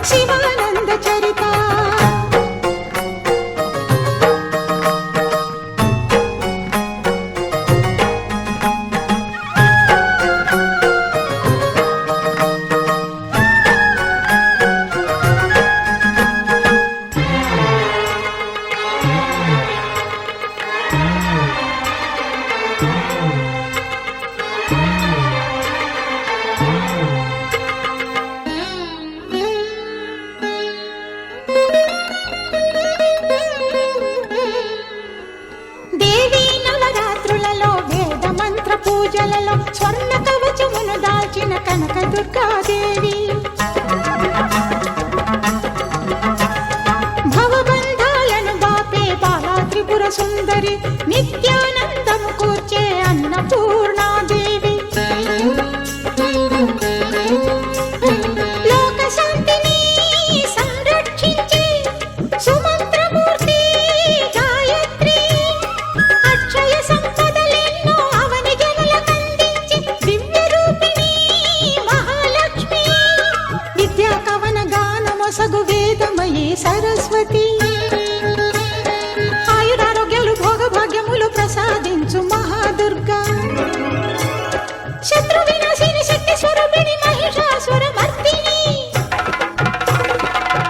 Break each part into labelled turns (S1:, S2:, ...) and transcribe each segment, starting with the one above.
S1: శివానంద చరిత పూజలలో స్వర్ణ కవచమును దాల్చిన కనక దుర్గాదేవి భవబంధాలను బాపే బాలా త్రిపుర సుందరి నిత్యానందము కూర్చే అన్నపూర్ణాదేవి లోక శాంతిని సంరక్షించే సుమంత్రమూర్తి గాయత్రి అక్షయ సంపదలెన్నో అవని జనులకందించి దివ్య రూపిణి మహాలక్ష్మి విద్యా కవన గానమొసగు వేదమయీ సరస్వతి ఆయురారోగ్యాలు భోగభాగ్యములు ప్రసాదించు మహాదుర్గా శత్రు వినాశిని శక్తి స్వరూపిణి మహిషాసుర మర్దిని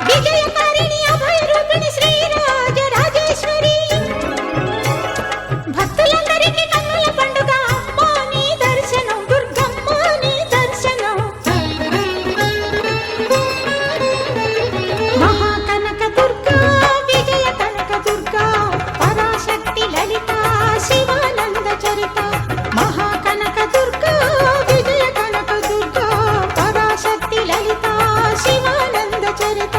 S1: విజయకారిణి అభయ రూపిణి శ్రీరాజ రాజేశ్వరి భక్తులందరికీ కన్నుల పండుగ అమ్మా నీ దర్శనం దుర్గమ్మ నీ దర్శనం మహాకనక దుర్గా విజయ కనక దుర్గా పరాశక్తి లలిత శివానంద చరిత మహాకనక దుర్గా విజయ కనక దుర్గా పరాశక్తి లలిత శివానంద చరిత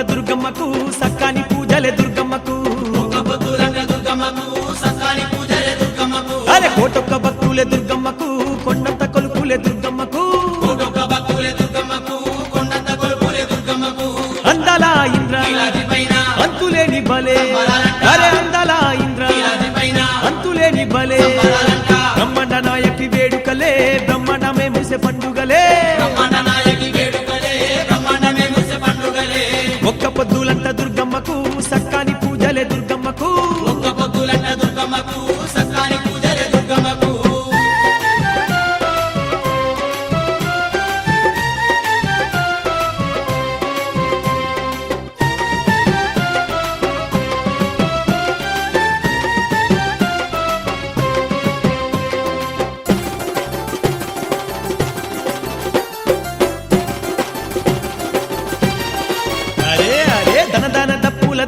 S2: దుర్గమ్మకు సక్కాని పూజలే దుర్గమ్మకు అరే కోటొక్క భక్తులే దుర్గమ్మకు కొండంత కొలుపులే దుర్గమ్మకు అందాల ఇంద్ర అంతులేని బలే అరే అందాల ఇంద్ర అంతులేని బలే బ్రహ్మాండ నాయకి వేడుకలే బ్రహ్మాండమే ముసె పండుగలే ఒక్క పొద్దులంట దుర్గమ్మకు సక్కాని పూజలే దుర్గమ్మకు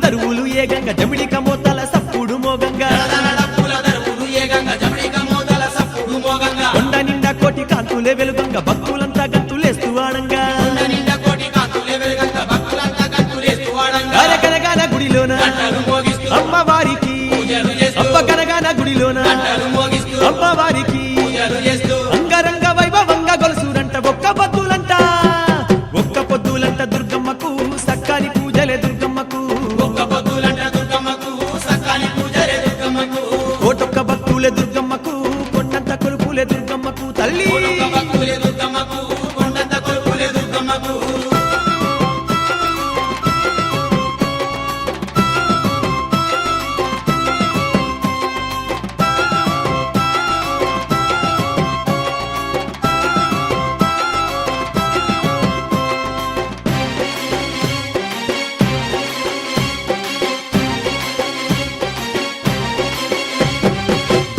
S2: దరువులు ఏ గంగ జమిడిక మోతల సప్పుడు మోగంగా కొండ నిండా కోటి కాంతులే వెలుగంగా భక్తులంతా గంతులేస్తూ ఆడంగా కనగాన గుడిలోన అమ్మవారికి అమ్మ కనగాన గుడిలోన అమ్మవారికి అంగరంగ వైభవంగా గొలుసురంట ఒక్క పొద్దులంట దుర్గమ్మకు సక్కాని పూజలే దుర్గమ్మకు కోటొక్క భక్తులే దుర్గమ్మకు కొండంత కొలుపులే దుర్గమ్మకు తల్లి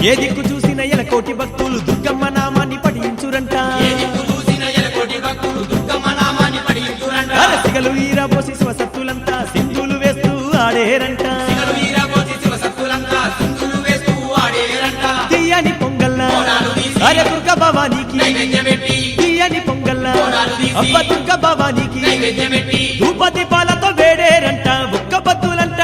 S2: ఏ దిక్కు చూసిన ఎలకోటి భక్తులు దుర్గమ్మ నామాన్ని పఠించురంట
S3: ఏ దిక్కు చూసిన ఎలకోటి భక్తులు దుర్గమ్మ నామాన్ని పఠించురంట.
S2: అరసిగలు ఈరబోసి స్వసత్తులంతా సింధులు వేస్తూ ఆడేరంట
S3: సిగలు వీరబోసి శివసత్తులంతా సింధులు వేస్తూ ఆడేరంట.
S2: తీయని పొంగల్లా
S3: కోడాలు తీసి
S2: అరే దుర్గ భవానికి
S3: నైవేద్యమెట్టి
S2: తీయని పొంగల్లా
S3: కోడాలు తీసి
S2: అబ్బ దుర్గ భవానికి
S3: నైవేద్యమెట్టి
S2: ధూపతి పాలతో వేడేరంట ఒక్క పొద్దులంట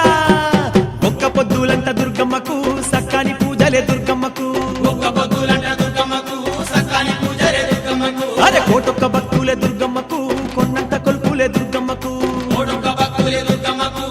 S2: ఒక్క పొద్దులంట దుర్గమ్మకు సక్కాని పూజలే దుర్గమ్మకు
S3: ఒక్క పొద్దులంట దుర్గమ్మకు సక్కాని పూజలే దుర్గమ్మకు.
S2: అరే కోటొక్క భక్తులే దుర్గమ్మకు కొన్నంత కొలుపులే దుర్గమ్మకు
S3: కోడొక్క భక్తులే దుర్గమ్మకు